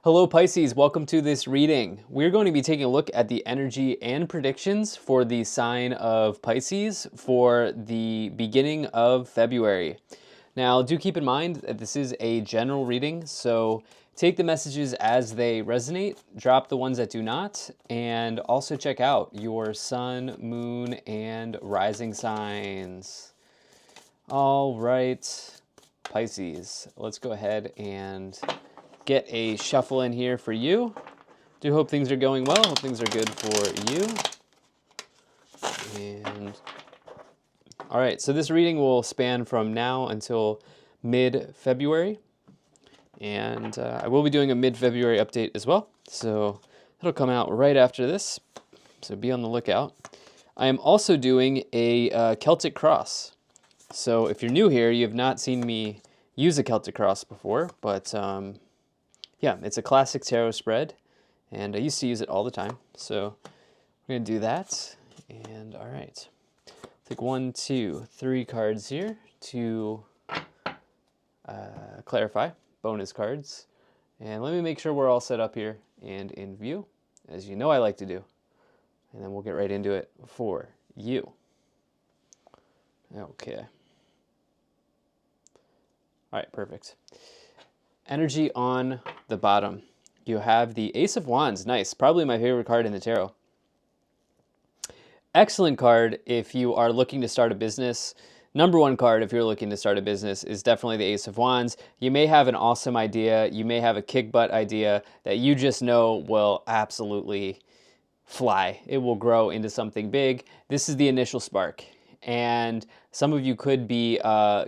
Hello Pisces, welcome to this reading. We're going to be taking a look at the energy and predictions for the sign of Pisces for the beginning of February. Now, do keep in mind that this is a general reading, so take the messages as they resonate, drop the ones that do not, and also check out your sun, moon, and rising signs. All right, Pisces, let's go ahead and get a shuffle in here for you. Do hope things are going well. Hope things are good for you. And all right, so this reading will span from now until mid-February. And I will be doing a mid-February update as well. So it'll come out right after this. So be on the lookout. I am also doing a Celtic cross. So if you're new here, you have not seen me use a Celtic cross before, but yeah, it's a classic tarot spread, and I used to use it all the time. So we're going to do that. And all right, take 1, 2, 3 cards here to clarify, bonus cards. And let me make sure we're all set up here and in view, as you know I like to do. And then we'll get right into it for you. Okay. All right, perfect. Energy on the bottom. You have the Ace of Wands. Nice. Probably my favorite card in the tarot. Excellent card if you are looking to start a business. Number one card if you're looking to start a business is definitely the Ace of Wands. You may have an awesome idea. You may have a kick butt idea that you just know will absolutely fly. It will grow into something big. This is the initial spark. And some of you could be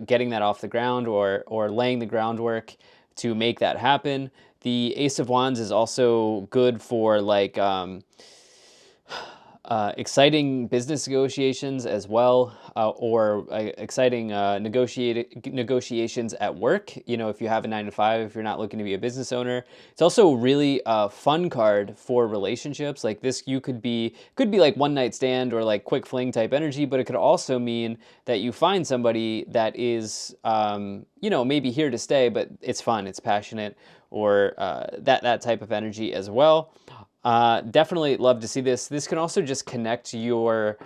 getting that off the ground or laying the groundwork to make that happen. The Ace of Wands is also good for like exciting business negotiations as well, or exciting negotiations at work. You know, if you have a 9 to 5, if you're not looking to be a business owner. It's also a really fun card for relationships. Like this, you could be like one night stand or like quick fling type energy, but it could also mean that you find somebody that is, you know, maybe here to stay, but it's fun, it's passionate, or that type of energy as well. Definitely love to see this. This can also just connect your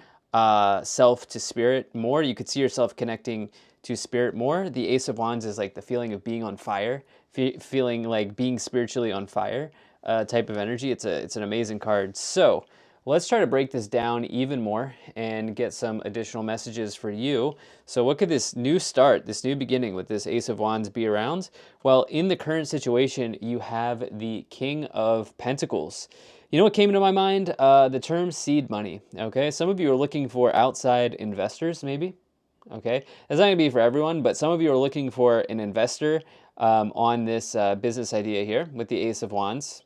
self to spirit more. You could see yourself connecting to spirit more. The Ace of Wands is like the feeling of being on fire, feeling like being spiritually on fire type of energy. It's an amazing card. So let's try to break this down even more and get some additional messages for you. So what could this new start, this new beginning with this Ace of Wands be around? Well, in the current situation, you have the King of Pentacles. You know what came into my mind? The term seed money, okay? Some of you are looking for outside investors, maybe, okay? That's not gonna be for everyone, but some of you are looking for an investor on this business idea here with the Ace of Wands.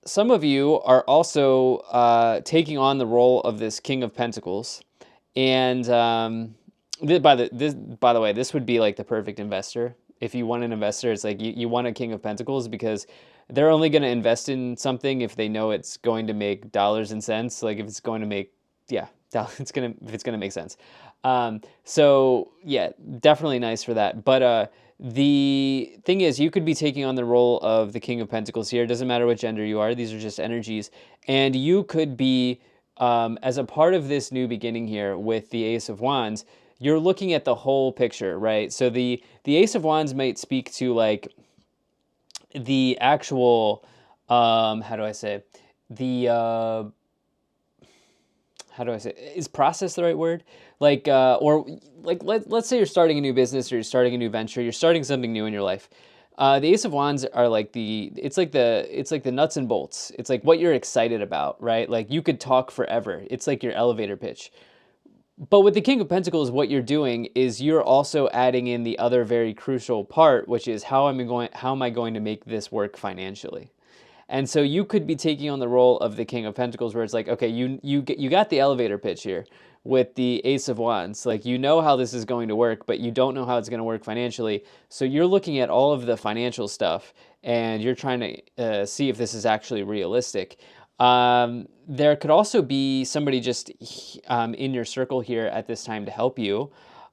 Some of you are also taking on the role of this King of Pentacles, and by the way, this would be like the perfect investor. If you want an investor, it's like you want a King of Pentacles because they're only going to invest in something if they know it's going to make dollars and cents. Like if it's going to make, yeah, if it's gonna make sense. So yeah, definitely nice for that. But the thing is, you could be taking on the role of the King of Pentacles here. It doesn't matter what gender you are. These are just energies. And you could be, as a part of this new beginning here with the Ace of Wands, you're looking at the whole picture, right? So the Ace of Wands might speak to like the actual, how do I say, the, how do I say, is process the right word? Like, or like, let's say you're starting a new business or you're starting a new venture, you're starting something new in your life. The Ace of Wands are like it's like the nuts and bolts. It's like what you're excited about, right? Like you could talk forever. It's like your elevator pitch. But with the King of Pentacles, what you're doing is you're also adding in the other very crucial part, which is how am I going to make this work financially? And so you could be taking on the role of the King of Pentacles where it's like, okay, you got the elevator pitch here with the Ace of Wands. Like, you know how this is going to work, but you don't know how it's going to work financially. So you're looking at all of the financial stuff and you're trying to see if this is actually realistic. There could also be somebody just in your circle here at this time to help you.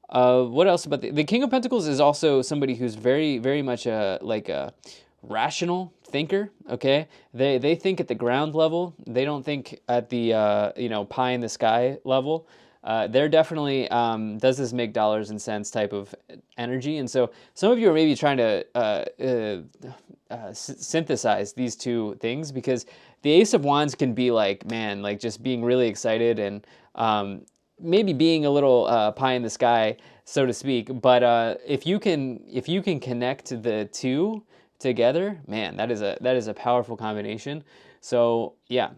What else about the King of Pentacles is also somebody who's very, very much a rational thinker. Okay, they think at the ground level. They don't think at the pie in the sky level. They're definitely does this make dollars and cents type of energy, and so some of you are maybe trying to synthesize these two things, because the Ace of Wands can be like, man, like just being really excited and maybe being a little pie in the sky, so to speak. But if you can connect the two together, man, that is a powerful combination. So yeah.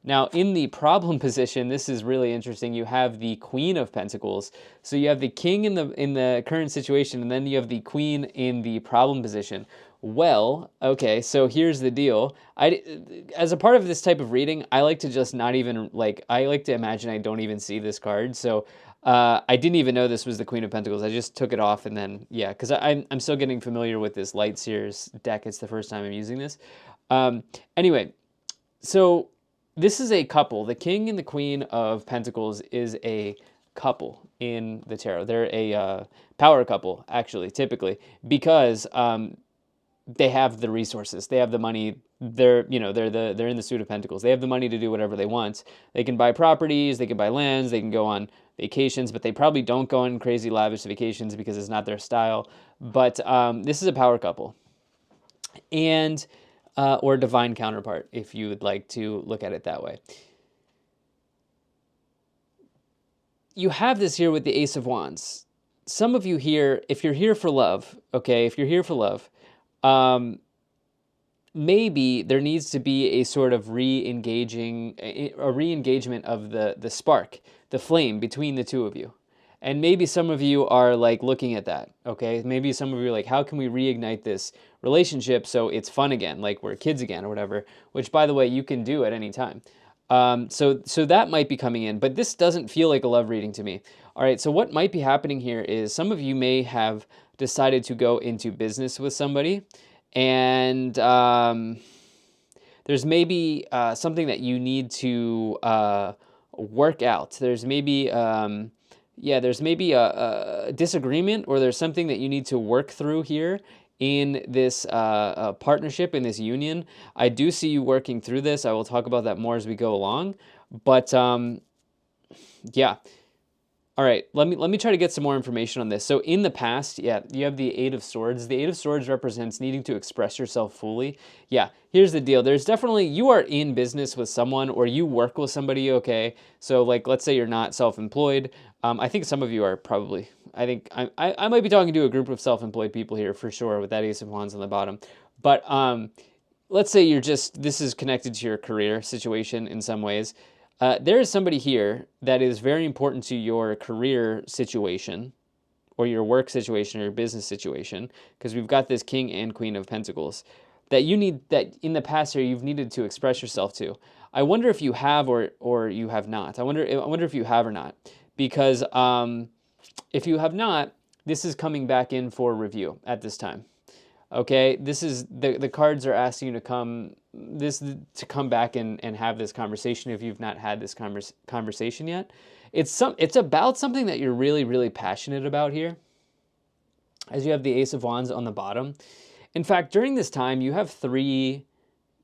Now, in the problem position, this is really interesting. You have the Queen of Pentacles. So you have the King in the current situation, and then you have the Queen in the problem position. Well, okay, so here's the deal. As a part of this type of reading, I like to just not even, like, I like to imagine I don't even see this card. So I didn't even know this was the Queen of Pentacles. I just took it off, and then, yeah, because I'm still getting familiar with this Light Seers deck. It's the first time I'm using this. Anyway, so this is a couple. The King and the Queen of Pentacles is a couple in the tarot. They're a power couple, actually, typically, because they have the resources, they have the money. They're in the suit of Pentacles. They have the money to do whatever they want. They can buy properties, they can buy lands, they can go on vacations, but they probably don't go on crazy lavish vacations because it's not their style. But this is a power couple, and or divine counterpart, if you would like to look at it that way. You have this here with the Ace of Wands. Some of you here, if you're here for love, okay, if you're here for love, maybe there needs to be a sort of re-engagement of the spark, the flame between the two of you. And maybe some of you are like looking at that, okay? Maybe some of you are like, how can we reignite this relationship so it's fun again, like we're kids again or whatever, which, by the way, you can do at any time. So that might be coming in, but this doesn't feel like a love reading to me. All right, so what might be happening here is some of you may have decided to go into business with somebody, and there's maybe something that you need to work out. There's maybe there's maybe a disagreement, or there's something that you need to work through here in this partnership, in this union. I do see you working through this. I will talk about that more as we go along. But yeah. All right, let me try to get some more information on this. So in the past, yeah, you have the Eight of Swords. The Eight of Swords represents needing to express yourself fully. Yeah, here's the deal. There's definitely, you are in business with someone, or you work with somebody, okay? So like, let's say you're not self-employed. I think some of you are probably, I think I might be talking to a group of self-employed people here for sure with that Ace of Wands on the bottom. But let's say this is connected to your career situation in some ways. There is somebody here that is very important to your career situation, or your work situation, or your business situation, because we've got this King and Queen of Pentacles that in the past here you've needed to express yourself to. I wonder if you have or you have not. I wonder if you have or not, because if you have not, this is coming back in for review at this time. Okay, this is the cards are asking you to come back and have this conversation if you've not had this conversation yet. It's about something that you're really, really passionate about here, as you have the Ace of Wands on the bottom. In fact, during this time, you have three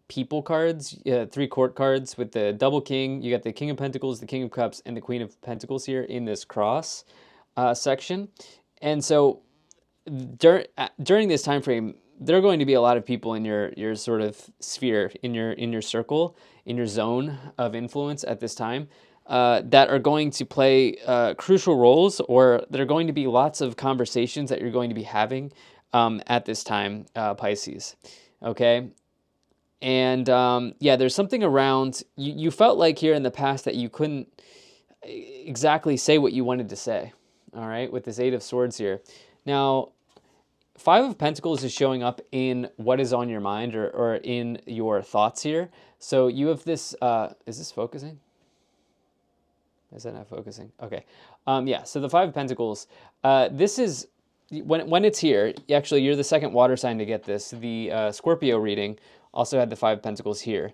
people cards, three court cards with the double king. You got the King of Pentacles, the King of Cups, and the Queen of Pentacles here in this cross section. And so during this time frame, there are going to be a lot of people in your sort of sphere, in your circle, in your zone of influence at this time, that are going to play crucial roles, or there are going to be lots of conversations that you're going to be having at this time, Pisces. Okay. And yeah, there's something around, you felt like here in the past that you couldn't exactly say what you wanted to say. All right, with this Eight of Swords here. Now, Five of Pentacles is showing up in what is on your mind, or in your thoughts here. So you have this, is this focusing? Is that not focusing? Okay. Yeah, so the Five of Pentacles, this is, when it's here, actually you're the second water sign to get this. The Scorpio reading also had the Five of Pentacles here.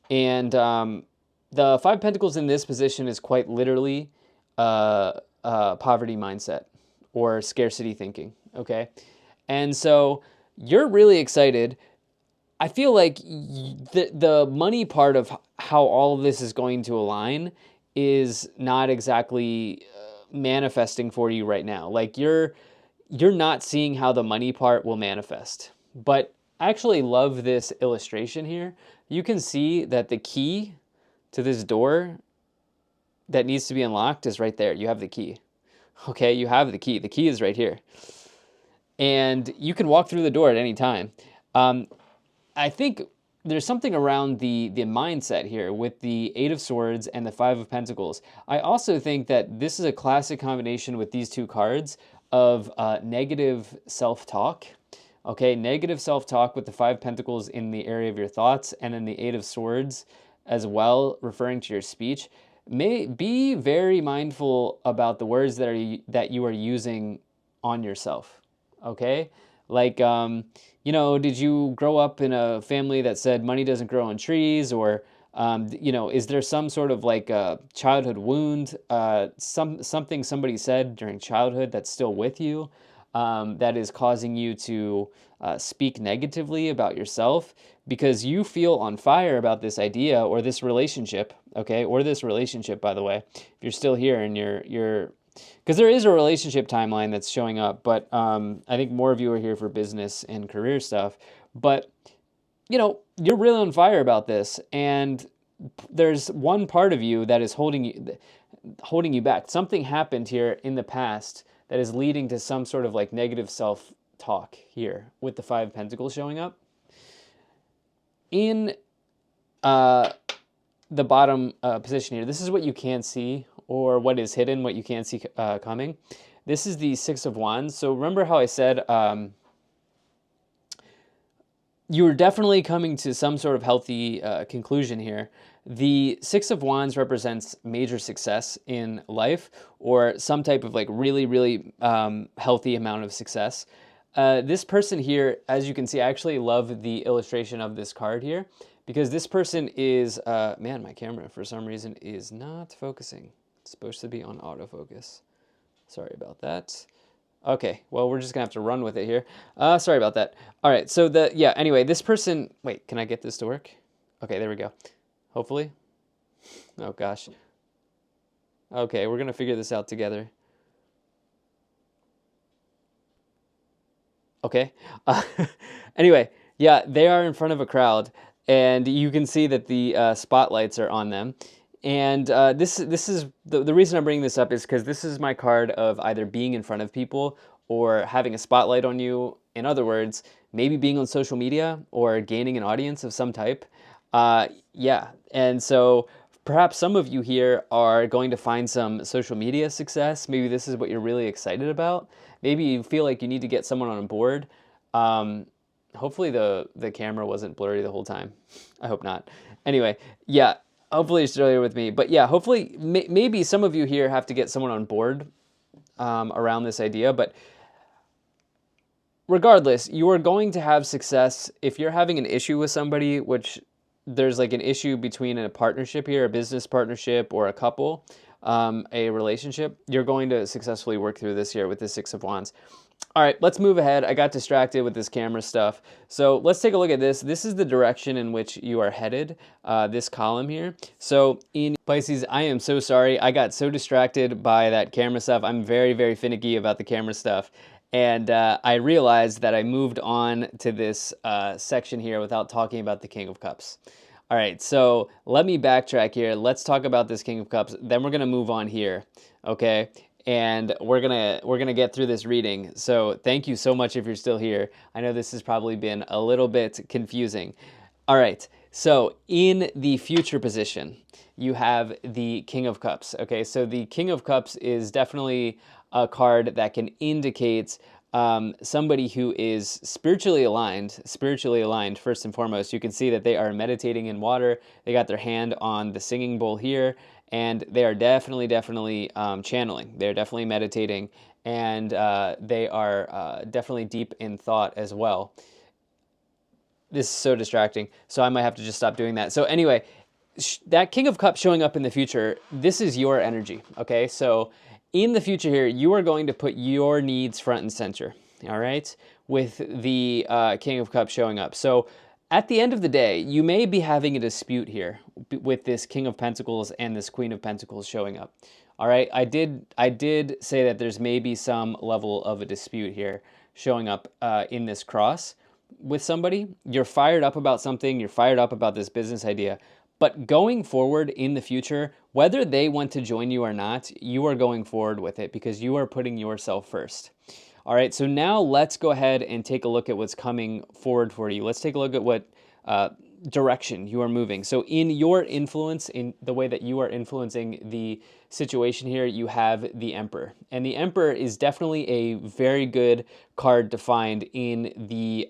And the Five of Pentacles in this position is quite literally poverty mindset. or scarcity thinking, okay? And so you're really excited. I feel like the money part of how all of this is going to align is not exactly manifesting for you right now. Like you're not seeing how the money part will manifest. But I actually love this illustration here. You can see that the key to this door that needs to be unlocked is right there. You have the key. Okay, you have the key. The key is right here. And you can walk through the door at any time. I think there's something around the mindset here with the Eight of Swords and the Five of Pentacles. I also think that this is a classic combination with these two cards of negative self-talk. Okay, negative self-talk with the Five Pentacles in the area of your thoughts, and then the Eight of Swords as well, referring to your speech. Be very mindful about the words that you are using on yourself. Okay, like did you grow up in a family that said money doesn't grow on trees, or is there some sort of like a childhood wound, something somebody said during childhood that's still with you, that is causing you to speak negatively about yourself because you feel on fire about this idea or this relationship, okay? Or this relationship, by the way, if you're still here and you're because there is a relationship timeline that's showing up, but I think more of you are here for business and career stuff. But, you're really on fire about this, and there's one part of you that is holding you back. Something happened here in the past that is leading to some sort of like negative self-talk here with the Five of Pentacles showing up. In the bottom position here, this is what you can see, or what is hidden, what you can't see coming. This is the Six of Wands. So remember how I said you're definitely coming to some sort of healthy conclusion here. The Six of Wands represents major success in life, or some type of like really, really healthy amount of success. This person here, as you can see, I actually love the illustration of this card here, because this person is, man, my camera for some reason is not focusing. It's supposed to be on autofocus. Sorry about that. Okay, well, we're just gonna have to run with it here. Sorry about that. All right, so anyway, this person, wait, can I get this to work? Okay, there we go. Hopefully. Oh gosh. Okay, we're gonna figure this out together. Okay. Anyway, yeah, they are in front of a crowd, and you can see that the spotlights are on them. And this is the reason I'm bringing this up is because this is my card of either being in front of people or having a spotlight on you. In other words, maybe being on social media or gaining an audience of some type. Yeah, and so perhaps some of you here are going to find some social media success. Maybe this is what you're really excited about. Maybe you feel like you need to get someone on board. Hopefully the camera wasn't blurry the whole time. I hope not. Anyway, yeah. Hopefully you're still here with me. But yeah, hopefully, maybe some of you here have to get someone on board around this idea. But regardless, you are going to have success if you're having an issue with somebody, which there's like an issue between a partnership here, a business partnership or a couple, a relationship. You're going to successfully work through this here with the Six of Wands. All right, let's move ahead. I got distracted with this camera stuff. So let's take a look at this. This is the direction in which you are headed, this column here. So in Pisces, I am so sorry. I got so distracted by that camera stuff. I'm very, very finicky about the camera stuff. And I realized that I moved on to this section here without talking about the King of Cups. All right, so let me backtrack here. Let's talk about this King of Cups. Then we're going to move on here, okay? And we're gonna get through this reading. So thank you so much if you're still here. I know this has probably been a little bit confusing. All right, so in the future position, you have the King of Cups. Okay, so the King of Cups is definitely a card that can indicate somebody who is spiritually aligned first and foremost. You can see that they are meditating in water. They got their hand on the singing bowl here. And they are definitely channeling. They're definitely meditating, and they are definitely deep in thought as well. This is so distracting, so I might have to just stop doing that. So anyway, that King of Cups showing up in the future, this is your energy, okay? So in the future here, you are going to put your needs front and center, all right, with the King of Cups showing up. So at the end of the day, you may be having a dispute here with this King of Pentacles and this Queen of Pentacles showing up. All right, I did say that there's maybe some level of a dispute here showing up in this cross with somebody. You're fired up about something, you're fired up about this business idea, but going forward in the future, whether they want to join you or not, you are going forward with it because you are putting yourself first. All right, so now let's go ahead and take a look at what's coming forward for you. Let's take a look at what direction you are moving. So in your influence, in the way that you are influencing the situation here, you have the Emperor. And the Emperor is definitely a very good card to find in the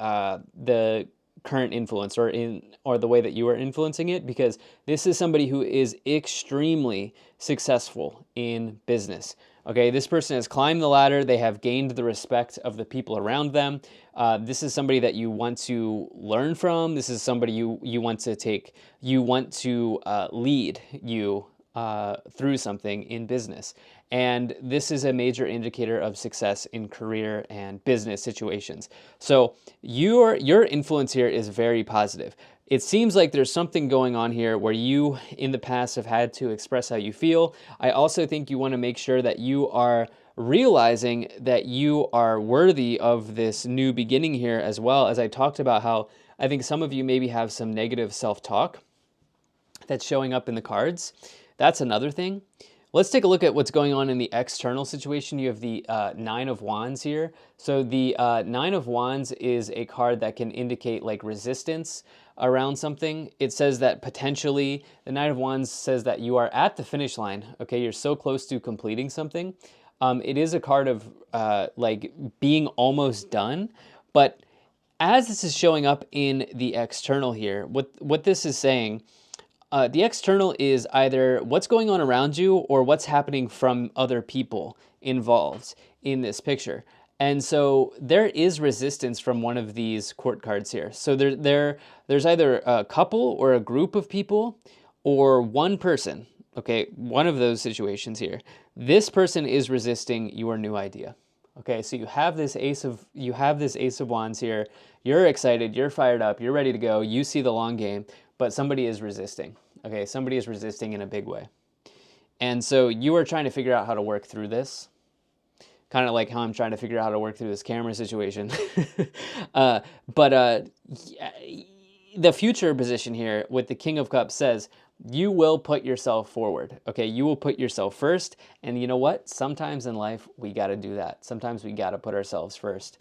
current influence or the way that you are influencing it, because this is somebody who is extremely successful in business. Okay, this person has climbed the ladder. They have gained the respect of the people around them. This is somebody that you want to learn from. This is somebody you want to lead you through something in business. And this is a major indicator of success in career and business situations. So your influence here is very positive. It seems like there's something going on here where you in the past have had to express how you feel. I also think you want to make sure that you are realizing that you are worthy of this new beginning here, as well as I talked about how I think some of you maybe have some negative self-talk that's showing up in the cards. That's another thing. Let's take a look at what's going on in the external situation. You have the Nine of Wands here. So the Nine of Wands is a card that can indicate like resistance around something. It says that potentially, the Nine of Wands says that you are at the finish line. Okay, you're so close to completing something. It is a card of like being almost done, but as this is showing up in the external here, what this is saying, the external is either what's going on around you or what's happening from other people involved in this picture. And so there is resistance from one of these court cards here. So there's either a couple or a group of people or one person. Okay, one of those situations here. This person is resisting your new idea. Okay, so you have this Ace of Wands here. You're excited, you're fired up, you're ready to go. You see the long game, but somebody is resisting. Okay, somebody is resisting in a big way. And so you are trying to figure out how to work through this. Kind of like how I'm trying to figure out how to work through this camera situation. But the future position here with the King of Cups says you will put yourself forward. Okay, you will put yourself first. And you know what? Sometimes in life, we got to do that. Sometimes we got to put ourselves first.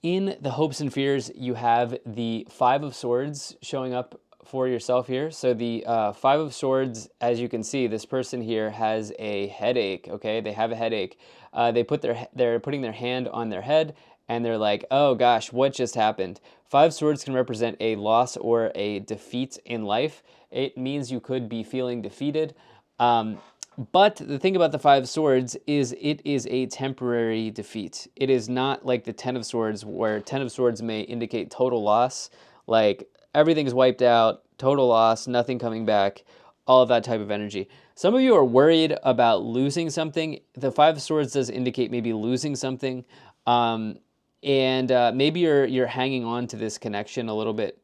In the hopes and fears, you have the Five of Swords showing up for yourself here. So the Five of Swords, as you can see, this person here has a headache. Okay, they have a headache. They're putting their hand on their head and they're like, oh gosh, what just happened? Five Swords can represent a loss or a defeat in life. It means you could be feeling defeated. But the thing about the Five Swords is it is a temporary defeat. It is not like the Ten of Swords, where Ten of Swords may indicate total loss, like everything's wiped out, total loss, nothing coming back, all of that type of energy. Some of you are worried about losing something. The Five of Swords does indicate maybe losing something, and maybe you're hanging on to this connection a little bit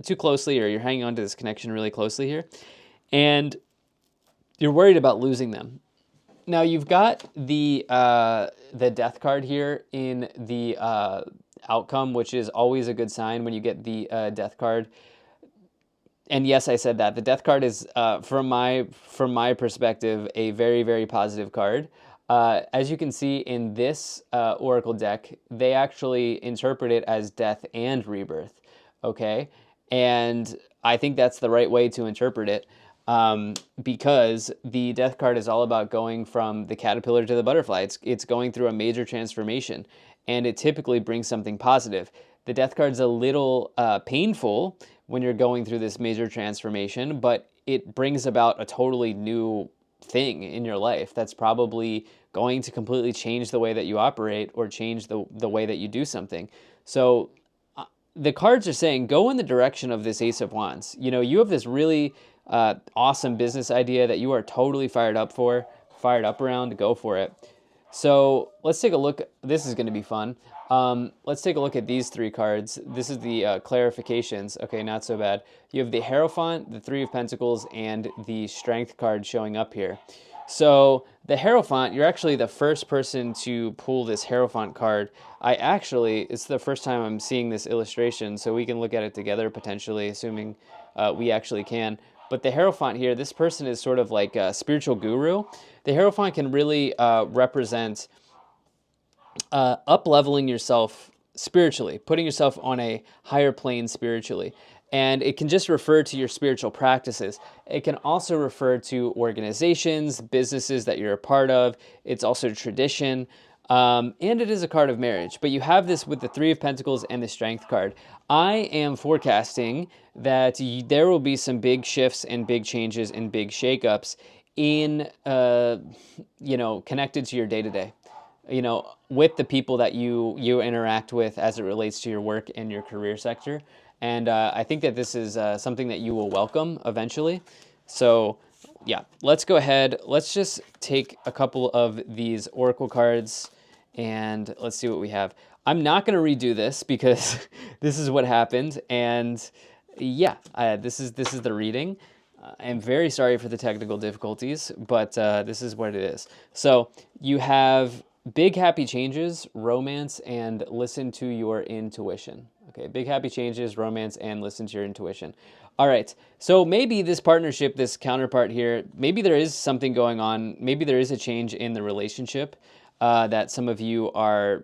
too closely, or you're hanging on to this connection really closely here, and you're worried about losing them. Now you've got the Death card here in the outcome, which is always a good sign when you get the Death card. And yes, I said that the Death card is, from my perspective, a very, very positive card. As you can see in this Oracle deck, they actually interpret it as death and rebirth. Okay, and I think that's the right way to interpret it. Because the Death card is all about going from the caterpillar to the butterfly. It's going through a major transformation, and it typically brings something positive. The Death card's a little painful when you're going through this major transformation, but it brings about a totally new thing in your life that's probably going to completely change the way that you operate or change the way that you do something. So the cards are saying, go in the direction of this Ace of Wands. You know, you have this really awesome business idea that you are totally fired up around, go for it. So let's take a look. This is going to be fun. Let's take a look at these three cards. This is the clarifications. Okay, not so bad. You have the Hierophant, the Three of Pentacles, and the Strength card showing up here. So the Hierophant, you're actually the first person to pull this Hierophant card. It's the first time I'm seeing this illustration, so we can look at it together potentially, assuming we actually can. But the Hierophant here, this person is sort of like a spiritual guru. The Hierophant can really represent up-leveling yourself spiritually, putting yourself on a higher plane spiritually. And it can just refer to your spiritual practices. It can also refer to organizations, businesses that you're a part of. It's also tradition. And it is a card of marriage. But you have this with the Three of Pentacles and the Strength card. I am forecasting that there will be some big shifts and big changes and big shakeups in, connected to your day-to-day. With the people that you interact with as it relates to your work and your career sector. And I think that this is something that you will welcome eventually. So yeah, let's go ahead. Let's just take a couple of these oracle cards and let's see what we have. I'm not going to redo this because this is what happened. And yeah, this is the reading. I'm very sorry for the technical difficulties, but this is what it is. So you have big happy changes, romance, and listen to your intuition. Okay, big happy changes, romance, and listen to your intuition. All right, so maybe this partnership, this counterpart here, maybe there is something going on. Maybe there is a change in the relationship that some of you are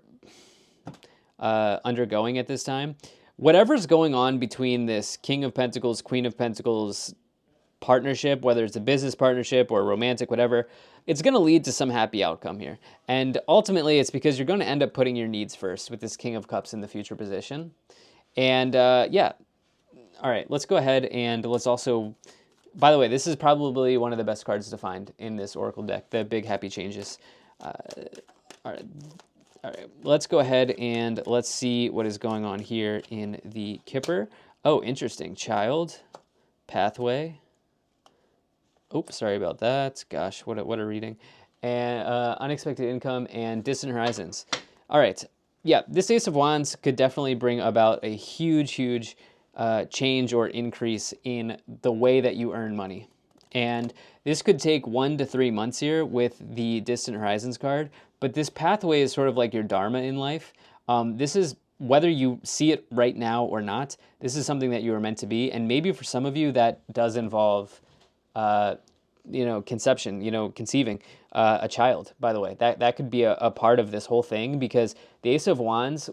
undergoing at this time. Whatever's going on between this King of Pentacles, Queen of Pentacles partnership, whether it's a business partnership or romantic, whatever, it's going to lead to some happy outcome here. And ultimately, it's because you're going to end up putting your needs first with this King of Cups in the future position. And yeah, all right, let's go ahead and let's also, by the way, this is probably one of the best cards to find in this Oracle deck, the Big Happy Changes. All right. All right, let's go ahead and let's see what is going on here in the Kipper. Oh, interesting. Child, pathway. Oops, sorry about that. Gosh, what a reading. And unexpected income and distant horizons. All right. Yeah, this Ace of Wands could definitely bring about a huge change or increase in the way that you earn money. And this could take 1 to 3 months here with the distant horizons card. But this pathway is sort of like your dharma in life. This is, whether you see it right now or not, this is something that you are meant to be. And maybe for some of you that does involve conception, conceiving a child, by the way. That could be a part of this whole thing, because the Ace of Wands,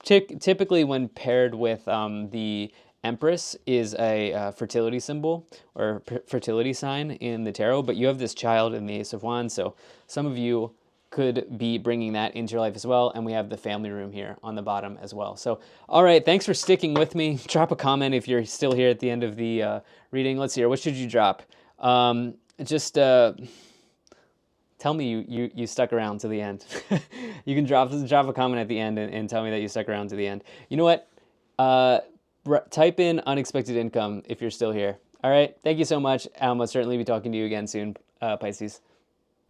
typically when paired with the Empress, is a fertility symbol or fertility sign in the tarot, but you have this child in the Ace of Wands, so some of you could be bringing that into your life as well. And we have the family room here on the bottom as well. So, all right, thanks for sticking with me. Drop a comment if you're still here at the end of the reading. Let's see here. What should you drop? Just tell me you stuck around to the end. You can drop a comment at the end and tell me that you stuck around to the end. You know what? Type in unexpected income if you're still here. All right, thank you so much. I'll most certainly be talking to you again soon, Pisces.